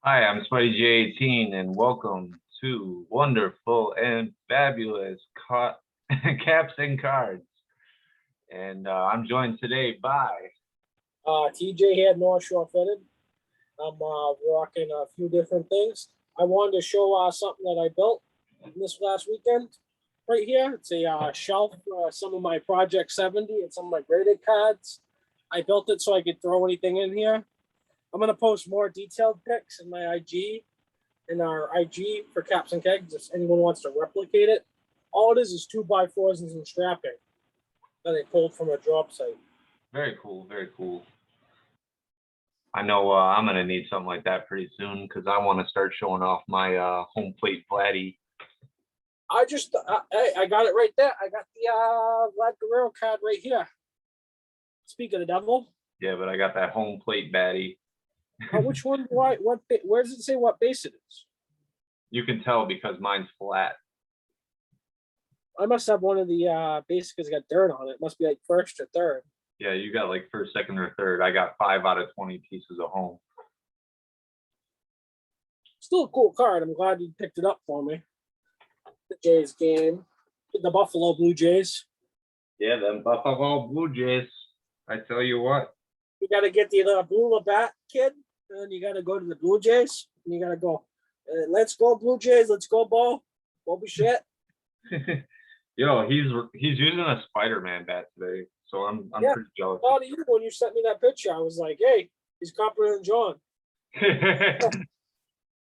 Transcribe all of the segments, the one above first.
Hi, I'm Spuddy J18, and welcome to Wonderful and Fabulous Caps and Cards. And I'm joined today by TJ here, North Shore Fitted. I'm rocking a few different things. I wanted to show something that I built this last weekend right here. It's a shelf for some of my Project 70 and some of my graded cards. I built it so I could throw anything in here. I'm going to post more detailed pics in my IG, in our IG for Caps and Kegs if anyone wants to replicate it. All it is 2x4s and some strapping that I pulled from a drop site. Very cool, very cool. I know I'm going to need something like that pretty soon because I want to start showing off my home plate Vladdy. I got it right there. I got the Vlad Guerrero card right here. Speak of the devil. Yeah, but I got that home plate baddie. Which one do I, where does it say what base it is? You can tell because mine's flat. I must have one of the bases because it got dirt on it. It must be like first or third. Yeah, you got like first, second, or third. I got 5 out of 20 pieces of home. Still a cool card. I'm glad you picked it up for me. The Jays game. The Buffalo Blue Jays. Yeah, them Buffalo Blue Jays. I tell you what. You got to get the blue Labatt kid, and you got to go to the Blue Jays, and you got to go. Let's go Blue Jays. Let's go ball. Bobby shit. Yo, he's using a Spider-Man bat today, so I'm pretty jealous. I thought of you when you sent me that picture. I was like, hey, he's copper than John.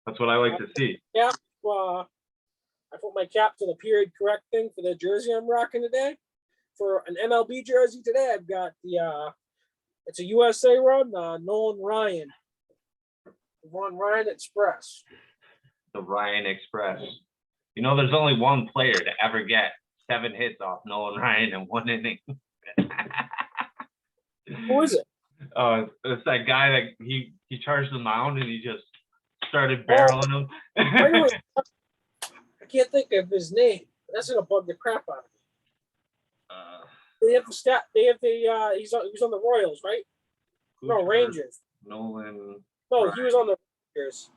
That's what I like to see. Yeah, I put my cap to the period correct thing for the jersey I'm rocking today. For an MLB jersey today, I've got the it's a USA run, Nolan Ryan. Ryan Express. The Ryan Express. You know, there's only one player to ever get 7 hits off Nolan Ryan in 1 inning. Who is it? It's that guy that he charged the mound and he just started barreling him. Wait. I can't think of his name. That's gonna bug the crap out of me. They have the stat. They have the. He's on the Royals, right? No, Rangers. Nolan. No, Ryan. He was on the Rangers.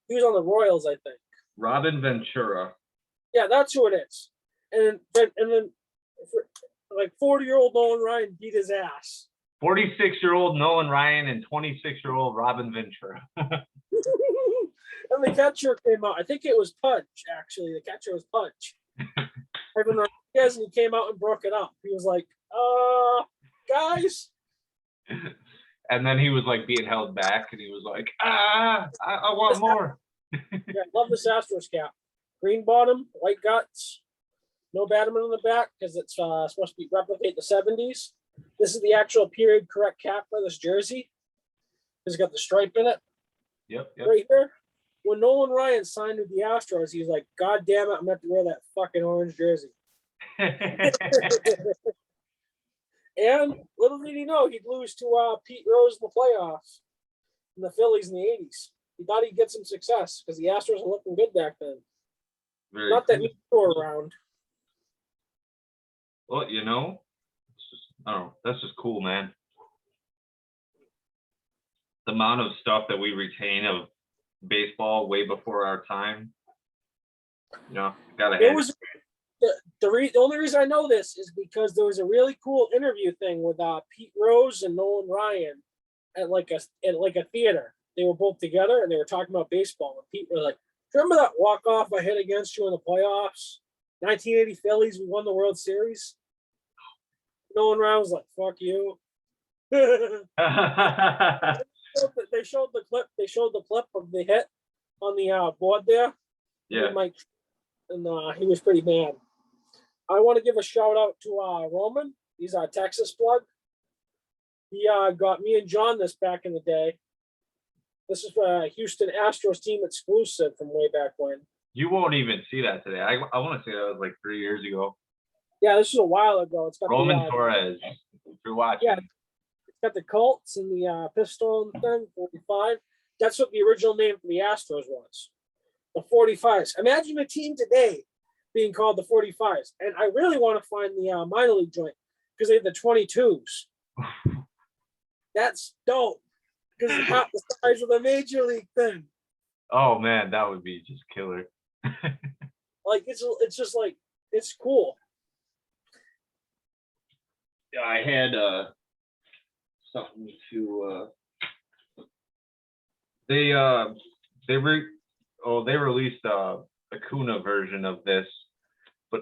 He was on the Royals, I think. Robin Ventura. Yeah, that's who it is. And then like 40-year-old Nolan Ryan beat his ass. 46-year-old Nolan Ryan and 26-year-old Robin Ventura. And the catcher came out. I think it was Punch, actually. The catcher was Punch. Evan Rodriguez, and he came out and broke it up. He was like, guys. And then he was like being held back, and he was like, I want more. Yeah, I love this Astros cap. Green bottom, white guts, no Batman on the back because it's supposed to replicate the 70s. This is the actual period correct cap for this jersey. It's got the stripe in it. Yep. Right here. When Nolan Ryan signed with the Astros, he was like, God damn it, I'm going to have to wear that fucking orange jersey. And little did he know he'd lose to Pete Rose in the playoffs in the Phillies in the 80s. He thought he'd get some success because the Astros were looking good back then. Not that he were around. Well, you know, it's just, I don't know. That's just cool, man. The amount of stuff that we retain of baseball way before our time. You know, gotta have it. The only reason I know this is because there was a really cool interview thing with Pete Rose and Nolan Ryan at like a theater. They were both together and they were talking about baseball. And Pete was like, "Remember that walk-off I hit against you in the playoffs? 1980 Phillies, we won the World Series." Nolan Ryan was like, "Fuck you." They showed the clip. They showed the clip of the hit on the board there. Yeah. And he was pretty mad. I want to give a shout out to Roman. He's our Texas plug. He got me and John this back in the day. This is a Houston Astros team exclusive from way back when. You won't even see that today. I want to say that was like 3 years ago. Yeah, this was a while ago. It's got Roman Torres. If you're watching. Yeah, it's got the Colts and the pistol thing, 45. That's what the original name for the Astros was. The 45s. Imagine a team today being called the 45s. And I really want to find the minor league joint because they have the 22s. That's dope. because it's half the size of the major league thing. Oh man, that would be just killer. Like it's just like it's cool. Yeah, I had something to they released a Kuna version of this, but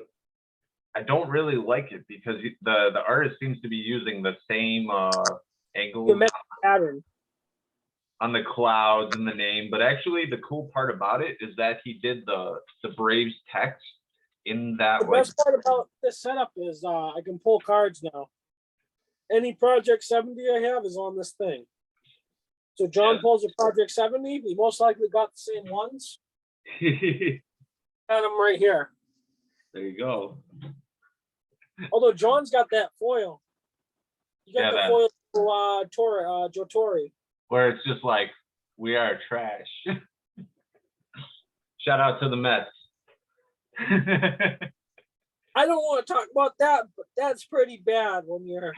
I don't really like it because the artist seems to be using the same angles Pattern on the clouds and the name, but actually the cool part about it is that he did the Braves text in that. The best part about this setup is I can pull cards now. Any Project 70 I have is on this thing. So John pulls a Project 70. He most likely got the same ones. Got them right here. There you go. Although John's got that foil. You got the foil for Joe Torre. Where it's just like, we are trash. Shout out to the Mets. I don't want to talk about that, but that's pretty bad when your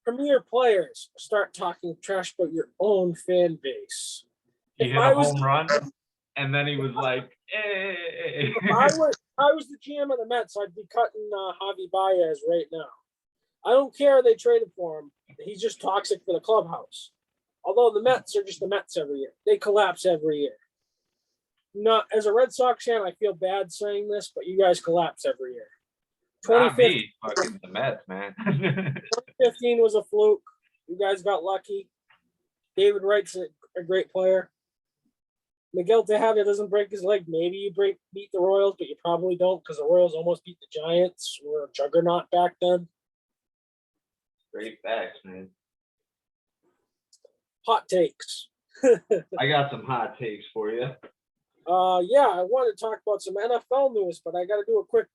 premier players start talking trash about your own fan base. He hit a home run, and then he was like, hey. If I was the GM of the Mets, I'd be cutting Javi Baez right now. I don't care they traded for him. He's just toxic for the clubhouse. Although the Mets are just the Mets every year. They collapse every year. Not as a Red Sox fan, I feel bad saying this, but you guys collapse every year. 2015, fucking the Mets, man. 2015 was a fluke. You guys got lucky. David Wright's a great player. Miguel Tejada doesn't break his leg. Maybe you beat the Royals, but you probably don't because the Royals almost beat the Giants. Who were a juggernaut back then. Great facts, man. Hot takes. I got some hot takes for you. Yeah, I want to talk about some NFL news, but I got to do a quick.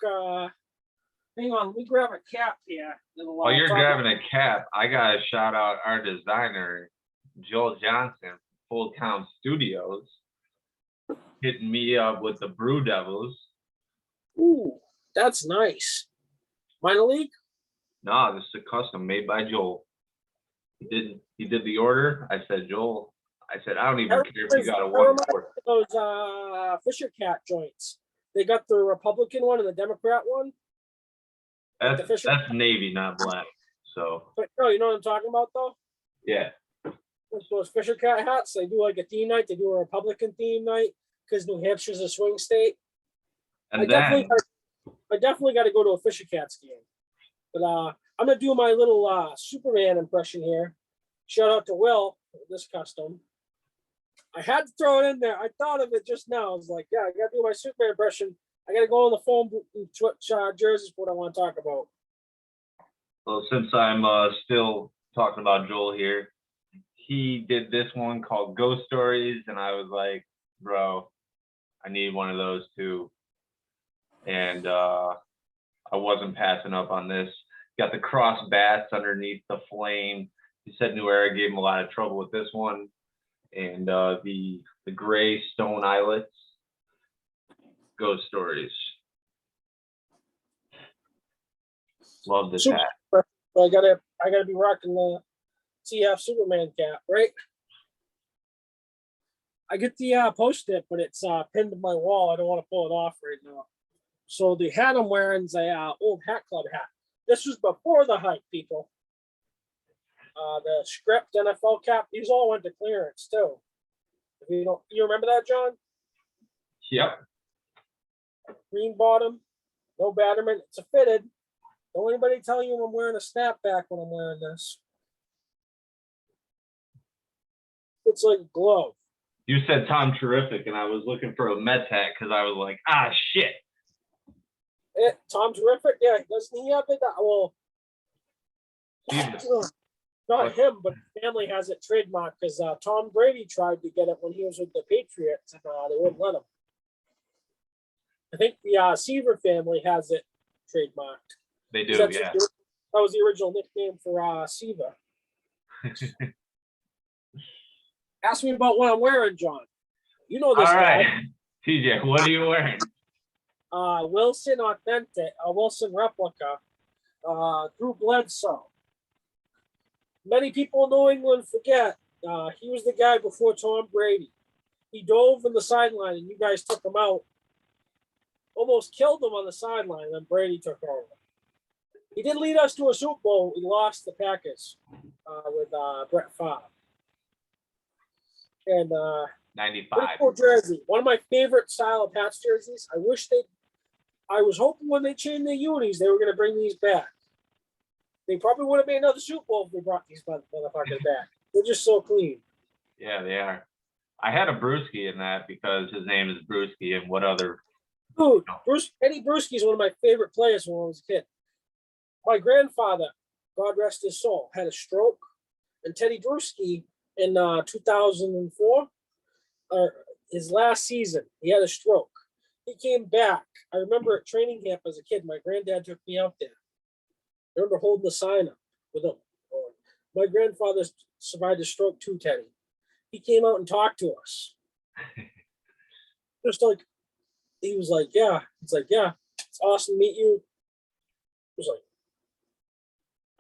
Hang on, let me grab a cap here. While you're grabbing a cap, I gotta shout out our designer, Joel Johnson, Full Town Studios, hitting me up with the Brew Devils. Ooh, that's nice. Minor league? No, this is a custom made by Joel. He did the order. I said, Joel, I don't even care if you got a 1/4. Those Fisher Cat joints. They got the Republican one and the Democrat one. That's navy, not black. So. But no, you know what I'm talking about though? Yeah. Those Fisher Cat hats. They do like a theme night. They do a Republican theme night because New Hampshire's a swing state. And I definitely got to go to a Fisher Cats game. But I'm gonna do my little Superman impression here. Shout out to Will for this custom. I had to throw it in there. I thought of it just now. I was like, yeah, I gotta do my Superman impression. I gotta go on the phone and switch jerseys for what I want to talk about. Well, since I'm still talking about Joel here, he did this one called Ghost Stories, and I was like, bro, I need one of those too. And I wasn't passing up on this. Got the cross bats underneath the flame. He said New Era gave him a lot of trouble with this one. And the gray stone eyelets. Ghost Stories. Love this hat. So I gotta be rocking the TF Superman cap, right? I get the post-it, but it's pinned to my wall. I don't want to pull it off right now. So the hat I'm wearing is a old hat club hat. This was before the hype, people. The script NFL cap, these all went to clearance too. If you remember that, John? Yep. Green bottom, no batterman. It's a fitted. Don't anybody tell you I'm wearing a snapback when I'm wearing this. It's like a glove. You said Tom Terrific, and I was looking for a Mets hat because I was like, shit. Tom Terrific? Yeah, doesn't he have it? Well, not him, but his family has it trademarked because Tom Brady tried to get it when he was with the Patriots, and they wouldn't let him. I think the Seaver family has it trademarked. They do, yeah. That was the original nickname for Seaver. Ask me about what I'm wearing, John. You know this. All right, TJ, what are you wearing? Wilson Authentic, Wilson Replica, Drew Bledsoe. Many people in New England forget He was the guy before Tom Brady. He dove in the sideline, and you guys took him out. Almost killed him on the sideline, and then Brady took over. He did lead us to a Super Bowl. We lost the Packers with Brett Favre. And 95. cool jersey. One of my favorite style of Pats jerseys. I was hoping when they changed their unis, they were going to bring these back. They probably would have made another Super Bowl if they brought these motherfuckers back. They're just so clean. Yeah, they are. I had a Brewski in that because his name is Brewski, and what other? Dude, Eddie Brewski is one of my favorite players when I was a kid. My grandfather, God rest his soul, had a stroke, and Teddy Bruschi in 2004, his last season, he had a stroke. He came back. I remember at training camp as a kid, my granddad took me out there. I remember holding the sign up with him. My grandfather survived a stroke too, Teddy. He came out and talked to us. Just like, he was like, yeah. He's like, yeah, it's awesome to meet you. He was like,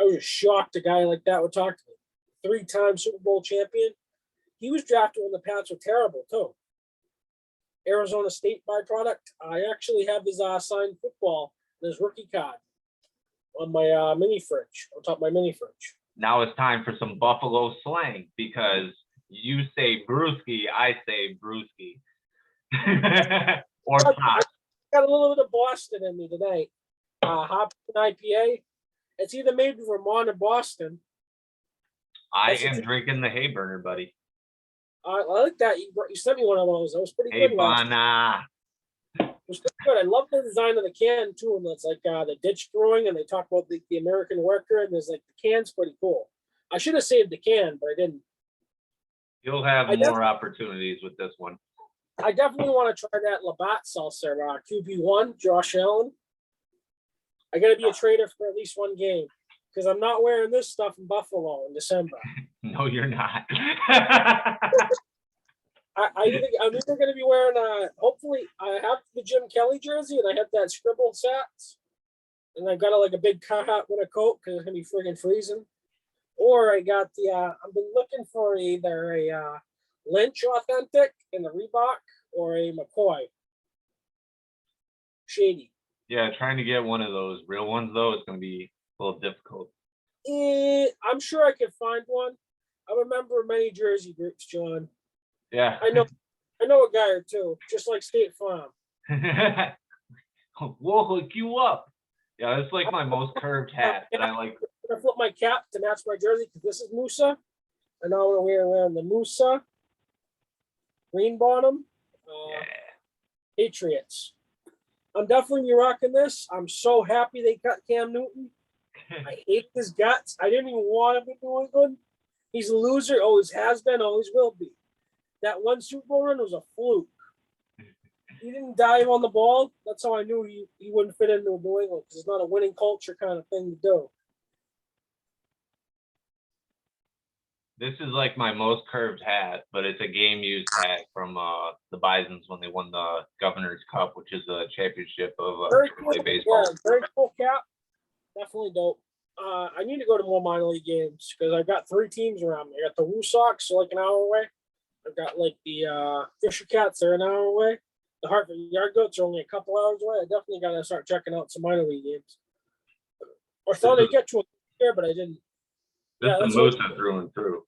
I was just shocked a guy like that would talk to me. 3-time Super Bowl champion. He was drafted when the Pats were terrible, too. Arizona State byproduct. I actually have his signed football and his rookie card on my mini fridge, on top of my mini fridge. Now it's time for some Buffalo slang because you say brewski, I say brewski. Or pop. I got a little bit of Boston in me tonight. Hop IPA. It's either made in Vermont or Boston. I am drinking the Hay Burner, buddy. I like that. You sent me one of those. That was pretty Hey, good. Bana. It was pretty good. I love the design of the can too, and that's like the ditch throwing, and they talk about the American worker, and there's like the can's pretty cool. I should have saved the can, but I didn't. You'll have more opportunities with this one. I definitely want to try that Labatt seltzer, QB1, Josh Allen. I got to be a trader for at least one game because I'm not wearing this stuff in Buffalo in December. No, you're not. I'm either going to be wearing hopefully I have the Jim Kelly jersey and I have that scribbled sats, and I've got like a big hat with a coat because it's going to be friggin' freezing. Or I got I've been looking for either a Lynch Authentic in the Reebok or a McCoy Shady. Yeah, trying to get one of those real ones though is going to be a little difficult. I'm sure I could find one. I remember many jersey groups, John. Yeah. I know a guy or two, just like State Farm. We'll hook you up. Yeah, it's like my most curved hat that I like. I'm gonna flip my cap to match my jersey because this is Musa, and now we're wearing the Musa green bottom. Patriots. I'm definitely be rocking this. I'm so happy they cut Cam Newton. I hate his guts. I didn't even want him in New England. He's a loser. Always has been. Always will be. That one Super Bowl run was a fluke. He didn't dive on the ball. That's how I knew he wouldn't fit into New England because it's not a winning culture kind of thing to do. This is like my most curved hat, but it's a game used hat from the Bisons when they won the Governor's Cup, which is a championship of cool. baseball. Yeah, very cool cap. Definitely dope. I need to go to more minor league games because I've got 3 teams around me. I got the Woo Sox, so like an hour away. I've got like the Fisher Cats, they're an hour away. The Hartford Yard Goats are only a couple hours away. I definitely got to start checking out some minor league games. I thought I'd get to a here, but I didn't. This is the Moose through and through.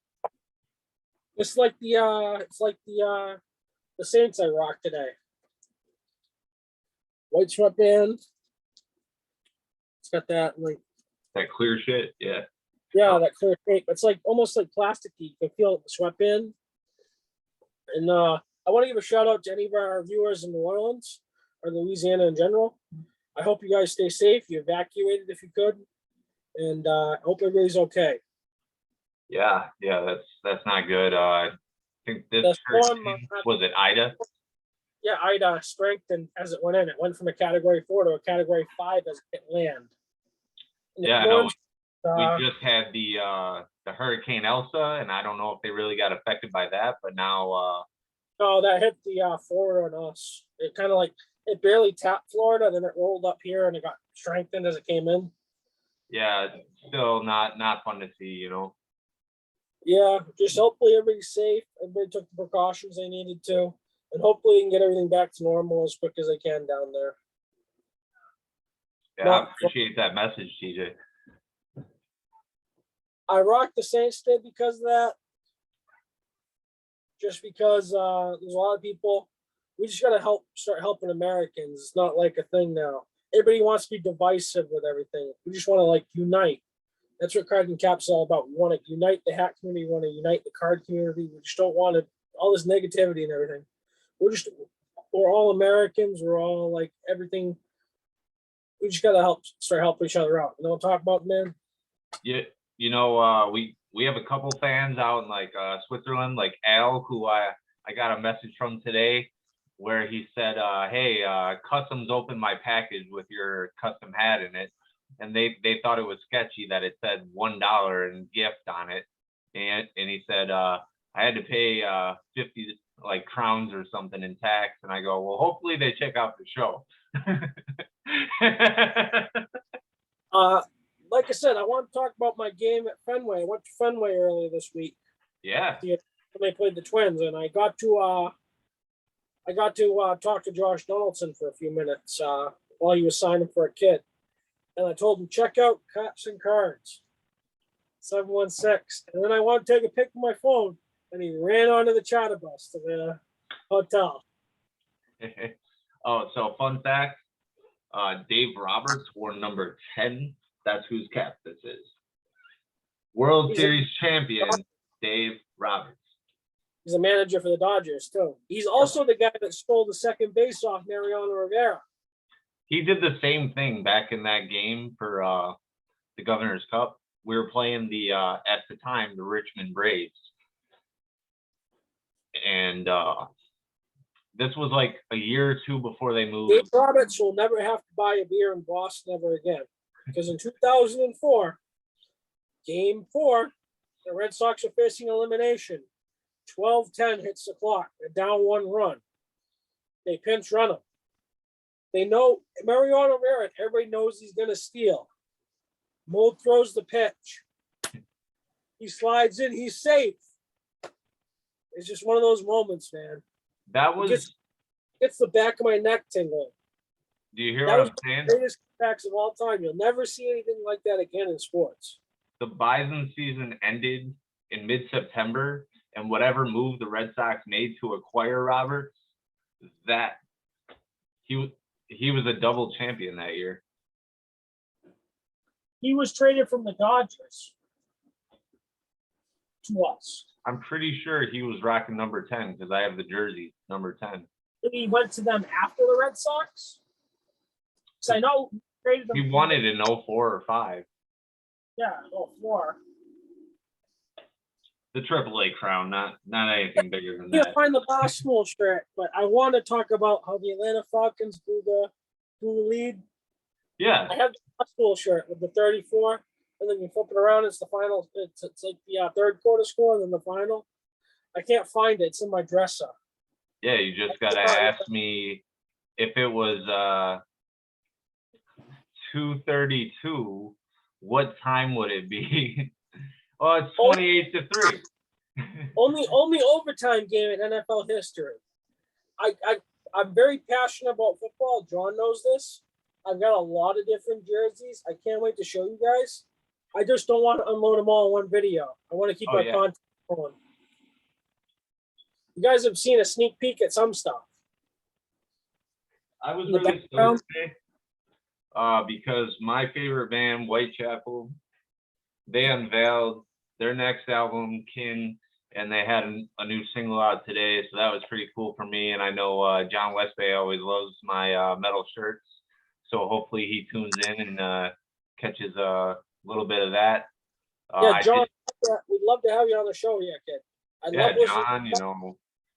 It's like the Saints I rock today. White sweatband. It's got that like that clear shit, yeah. Yeah, that clear tape. It's like almost like plasticky. You can feel it in the sweatband. And I want to give a shout out to any of our viewers in New Orleans or Louisiana in general. I hope you guys stay safe. You evacuated if you could, and I hope everybody's okay. Yeah, that's not good. I think this storm, was it Ida? Yeah, Ida strengthened as it went in. It went from a Category 4 to a Category 5 as it hit land. Yeah, no, we just had the Hurricane Elsa, and I don't know if they really got affected by that, but now. No, that hit the Florida on us. It kind of like it barely tapped Florida, then it rolled up here, and it got strengthened as it came in. Yeah, still not fun to see, you know. Yeah, just hopefully everybody's safe. Everybody took the precautions they needed to, and hopefully we can get everything back to normal as quick as they can down there. Yeah, I Not, appreciate that message, TJ. I rock the Saints did because of that. Just because there's a lot of people, we just gotta start helping Americans. It's not like a thing now. Everybody wants to be divisive with everything. We just want to like unite. That's what Card and Cap's all about. We want to unite the hat community. We want to unite the card community. We just don't want to all this negativity and everything. We're all Americans. We're all like everything. We just gotta start helping each other out. You know what I'm talking about, man? Yeah, we have a couple fans out in like Switzerland, like Al, who I got a message from today where he said, hey, customs opened my package with your custom hat in it. And they thought it was sketchy that it said $1 in gift on it. And he said, I had to pay 50 like crowns or something in tax. And I go, well, hopefully they check out the show. Like I said, I want to talk about my game at Fenway. I went to Fenway earlier this week. Yeah. They played the Twins, and I got to talk to Josh Donaldson for a few minutes while he was signing for a kid. And I told him, check out Caps and Cards, 716. And then I wanted to take a pic of my phone, and he ran onto the charter bus to the hotel. Oh, so fun fact, Dave Roberts wore number 10. That's whose cap this is. World Series champion, Dave Roberts. He's a manager for the Dodgers, too. He's also the guy that stole the second base off Mariano Rivera. He did the same thing back in that game for the Governor's Cup. We were playing at the time, the Richmond Braves. And this was like a year or two before they moved. Dave Roberts will never have to buy a beer in Boston ever again. Because in 2004, Game 4, the Red Sox are facing elimination. 12-10 hits the clock. They're down 1 run. They pinch run him. They know Mariano Rivera, everybody knows he's going to steal. Mold throws the pitch. He slides in. He's safe. It's just one of those moments, man. That was... It's the back of my neck tingling. Do you hear what I'm saying? The greatest comebacks of all time. You'll never see anything like that again in sports. The Bison season ended in mid-September, and whatever move the Red Sox made to acquire Roberts, that he was a double champion that year. He was traded from the Dodgers to us. I'm pretty sure he was rocking number 10 because I have the jersey, number 10. He went to them after the Red Sox? Because I know he traded them. He won it in 04 or 05. Yeah, 04. The AAA crown, not anything bigger than I can't that. find the basketball shirt, but I want to talk about how the Atlanta Falcons blew the lead. Yeah. I have the basketball shirt with the 34, and then you flip it around. It's the final. It's like the third quarter score, and then the final. I can't find it. It's in my dresser. Yeah, you just gotta ask me if it was 2:32. What time would it be? Oh, it's 28-3. only overtime game in NFL history. I'm very passionate about football. John knows this. I've got a lot of different jerseys. I can't wait to show you guys. I just don't want to unload them all in one video. I want to keep my content going. You guys have seen a sneak peek at some stuff. I was really stoked today because my favorite band, Whitechapel, they unveiled their next album, Kin, and they had a new single out today, so that was pretty cool for me. And I know John Westbay always loves my metal shirts, so hopefully he tunes in and catches a little bit of that. Yeah, John, we'd love to have you on the show here, kid. John,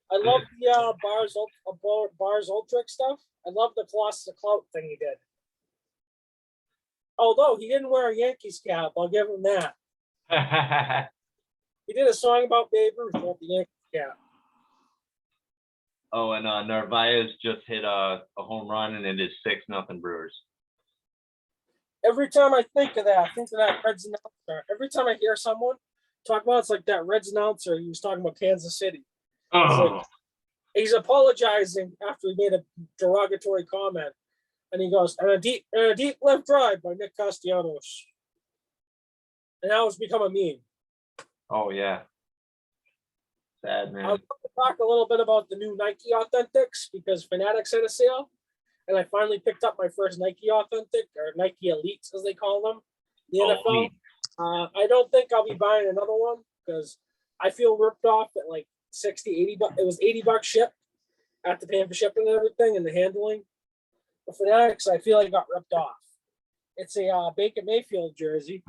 I love the Bars Ultrix stuff. I love the Colossus Clout thing he did. Although he didn't wear a Yankees cap, I'll give him that. He did a song about Babe Ruth with the Yankees cap. Oh, and Narvaez just hit a home run, and it is 6-0 Brewers. Every time I think of that Reds announcer. Every time I hear someone Talk about it's like that Reds announcer. He was talking about Kansas City. Oh, He's apologizing after he made a derogatory comment, and he goes, "And a deep left drive by Nick Castellanos," and now it's become a meme. oh yeah. Sad I man. want to talk a little bit about the new Nike Authentics because Fanatics had a sale, and I finally picked up my first Nike Authentic or Nike Elites as they call them. The Oh, NFL. neat. I don't think I'll be buying another one because I feel ripped off at like 60, 80 bucks. It was $80 shipped after paying for shipping and everything and the handling. The Fanatics, I feel like got ripped off. It's a Baker Mayfield jersey.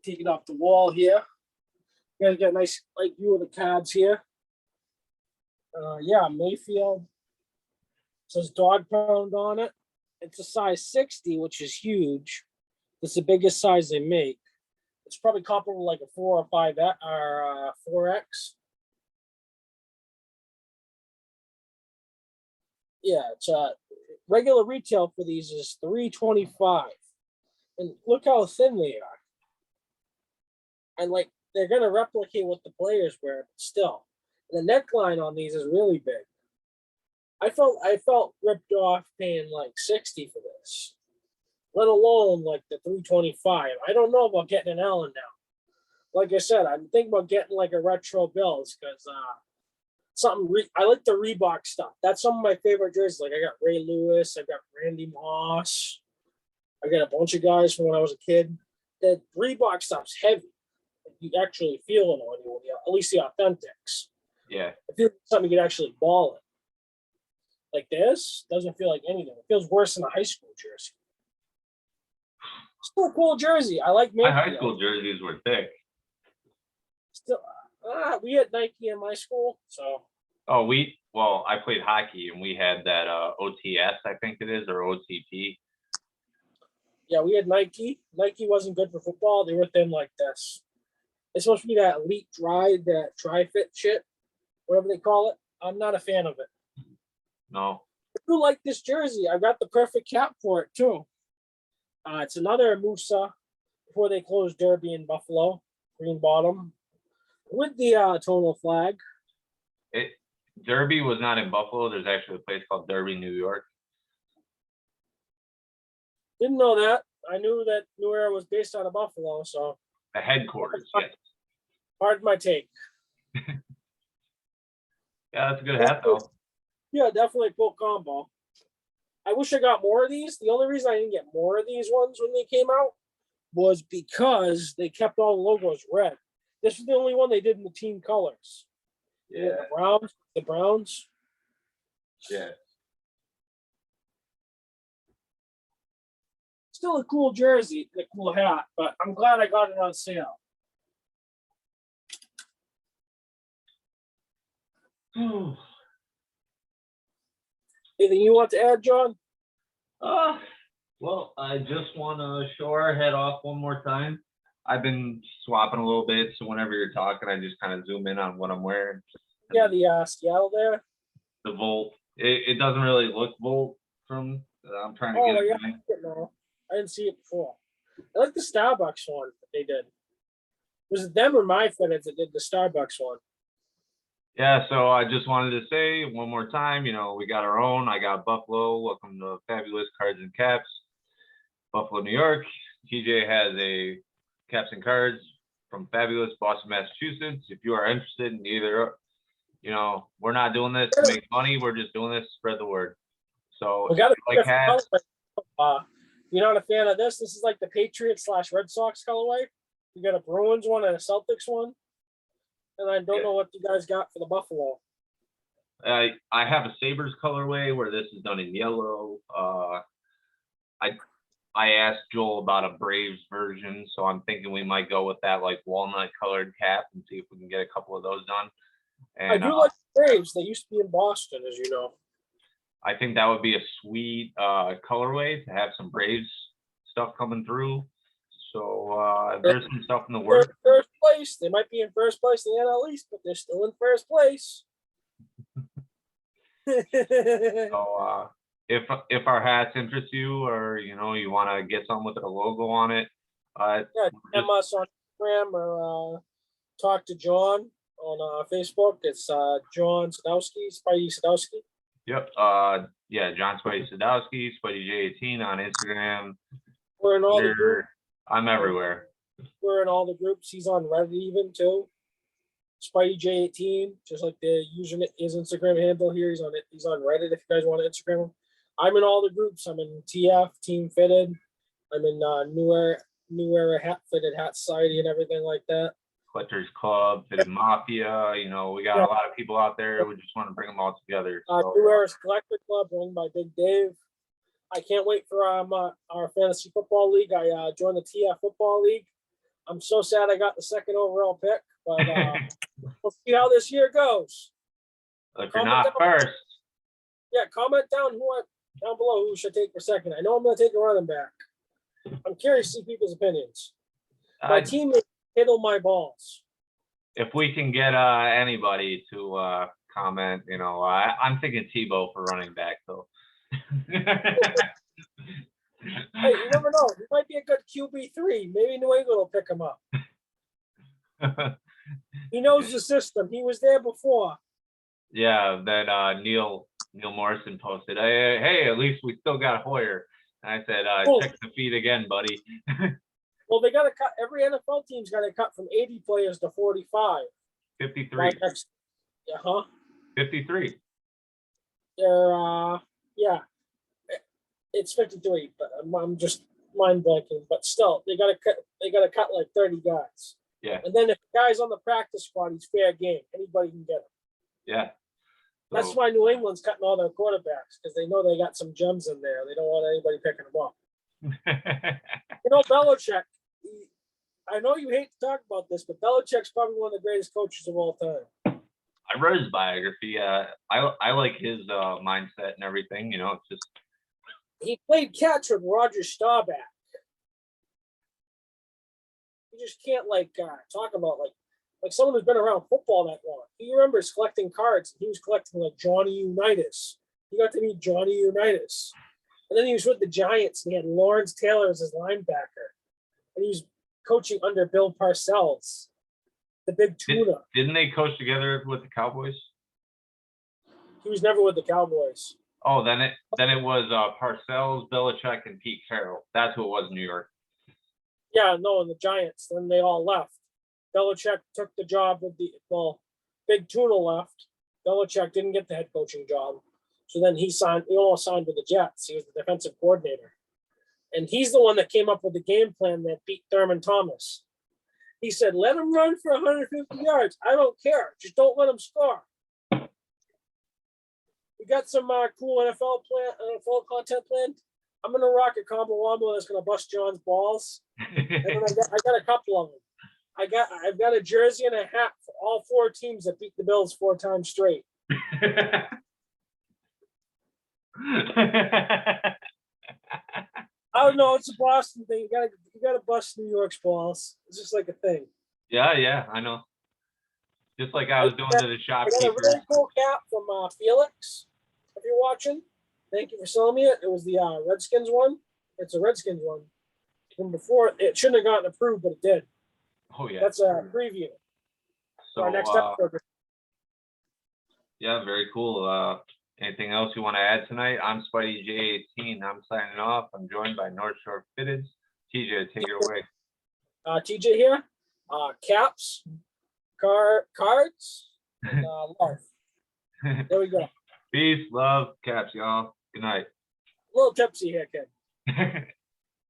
Take it off the wall here. You guys get a nice like view of the cards here. Yeah, Mayfield. It says dog pound on it. It's a size 60, which is huge. It's the biggest size they make. It's probably comparable like a 4 or 5 or 4X. Yeah, it's regular retail for these is $325. And look how thin they are. And like they're gonna replicate what the players wear, but still. And the neckline on these is really big. I felt ripped off paying like 60 for this, let alone like the 325. I don't know about getting an Allen now. Like I said, I'm thinking about getting like a retro Bills because I like the Reebok stuff. That's some of my favorite jerseys. Like I got Ray Lewis, I got Randy Moss, I got a bunch of guys from when I was a kid. The Reebok stuff's heavy. You actually feel it on you, at least the Authentics. Yeah. It feels like something you could actually ball it. Like this doesn't feel like anything. It feels worse than a high school jersey. Still a cool jersey. I like My Mayfield. high school jerseys were thick. Still, we had Nike in my school, so. Oh, I played hockey and we had that OTS, I think it is, or OTP. Yeah, we had Nike. Nike wasn't good for football. They were thin like this. It's supposed to be that elite that tri-fit shit, whatever they call it. I'm not a fan of it. No. I do like this jersey. I got the perfect cap for it too. It's another Musa before they closed Derby in Buffalo, green bottom, with the tonal flag. Derby was not in Buffalo. There's actually a place called Derby, New York. Didn't know that. I knew that New Era was based out of Buffalo, so. The headquarters, yes. Pardon my take. Yeah, that's a good hat though. Yeah, definitely a cool combo. I wish I got more of these. The only reason I didn't get more of these ones when they came out was because they kept all the logos red. This was the only one they did in the team colors. Yeah. The Browns. Yeah. Still a cool jersey, a cool hat, but I'm glad I got it on sale. Anything you want to add, John? Well, I just want to show our head off one more time. I've been swapping a little bit, so whenever you're talking, I just kind of zoom in on what I'm wearing. Yeah, the Seattle there. The Volt. It doesn't really look Volt from. I'm trying to get it. No, I didn't see it before. I like the Starbucks one that they did. Was it them or my friends that did the Starbucks one? Yeah, so I just wanted to say one more time, we got our own. I got Buffalo. Welcome to Fabulous Cards and Caps, Buffalo, New York. TJ has a Caps and Cards from Fabulous Boston, Massachusetts. If you are interested in either, we're not doing this to make money. We're just doing this to spread the word. So we got like hats. You're not a fan of this? This is like the Patriots / Red Sox colorway. You got a Bruins one and a Celtics one. And I don't know what you guys got for the Buffalo. I have a Sabres colorway where this is done in yellow. I asked Joel about a Braves version, so I'm thinking we might go with that like walnut colored cap and see if we can get a couple of those done. And I do like the Braves. They used to be in Boston, as you know. I think that would be a sweet colorway to have some Braves stuff coming through. So there's some stuff in the works. First place. They might be in first place in the NL East, but they're still in first place. So if our hats interest you, or you want to get something with a logo on it, Yeah, DM us on Instagram or talk to John on Facebook. It's John Sadowski, Spidey Sadowski. Yep. Yeah, John Spidey Sadowski, Spidey J18 on Instagram. We're in all the groups. I'm everywhere. We're in all the groups. He's on Reddit even too. Spidey J18, just like the username, his Instagram handle here. He's on it. He's on Reddit if you guys want to Instagram him. I'm in all the groups. I'm in TF, Team Fitted. I'm in New Era Hat Society and everything like that. Collectors Club, Fitted Mafia. We got a lot of people out there. We just want to bring them all together. So. New Era's Collector Club, run by Big Dave. I can't wait for our fantasy football league. I joined the TF football league. I'm so sad I got the second overall pick, but we'll see how this year goes. If you're not first. Yeah, comment down below who should take for second. I know I'm going to take a running back. I'm curious to see people's opinions. My teammates handle my balls. If we can get anybody to comment, I'm thinking Tebow for running back though. Hey, you never know. He might be a good QB3. Maybe New England will pick him up. He knows the system. He was there before. Yeah, that Neil Morrison posted. Hey, at least we still got Hoyer. And I said, check the feed again, buddy. Well, they got to cut. Every NFL team's got to cut from 80 players to 45. 53. Yeah, huh? 53. They're yeah. It's 53, but I'm just mind blanking. But still, they got to cut. They got to cut like 30 guys. Yeah. And then if the guy's on the practice squad, he's fair game. Anybody can get him. Yeah. So, that's why New England's cutting all their quarterbacks, because they know they got some gems in there. They don't want anybody picking them up. Belichick. I know you hate to talk about this, but Belichick's probably one of the greatest coaches of all time. I read his biography. I like his mindset and everything. It's just. He played catch with Roger Staubach. You just can't talk about like someone who's been around football that long. He remembers collecting cards. He was collecting like Johnny Unitas. He got to meet Johnny Unitas. And then he was with the Giants, and he had Lawrence Taylor as his linebacker. And he was coaching under Bill Parcells, the big tuna. Didn't they coach together with the Cowboys? He was never with the Cowboys. Oh, then it was Parcells, Belichick, and Pete Carroll. That's who it was in New York. Yeah, no, and the Giants. Then they all left. Belichick took the job with Big Tuna left. Belichick didn't get the head coaching job. So then he all signed with the Jets. He was the defensive coordinator. And he's the one that came up with the game plan that beat Thurman Thomas. He said, let him run for 150 yards. I don't care. Just don't let him score. We got some cool NFL content planned. I'm going to rock a combo wombo that's going to bust John's balls. And then I got a couple of them. I've got a jersey and a hat for all 4 teams that beat the Bills 4 times straight. I don't know. It's a Boston thing. You gotta bust New York's balls. It's just like a thing. Yeah, I know. Just like I was doing to the shopkeeper. I got a really cool cap from Felix. If you're watching, thank you for selling me it. It was the Redskins one. It's a Redskins one. From before, it shouldn't have gotten approved, but it did. Oh yeah. That's a preview. So our next episode. Yeah, very cool. Anything else you want to add tonight? I'm Spidey J18. I'm signing off. I'm joined by North Shore Fitteds. TJ, take it away. TJ here. Caps, cards, and love. There we go. Peace, love, caps, y'all. Good night. A little tipsy here, kid.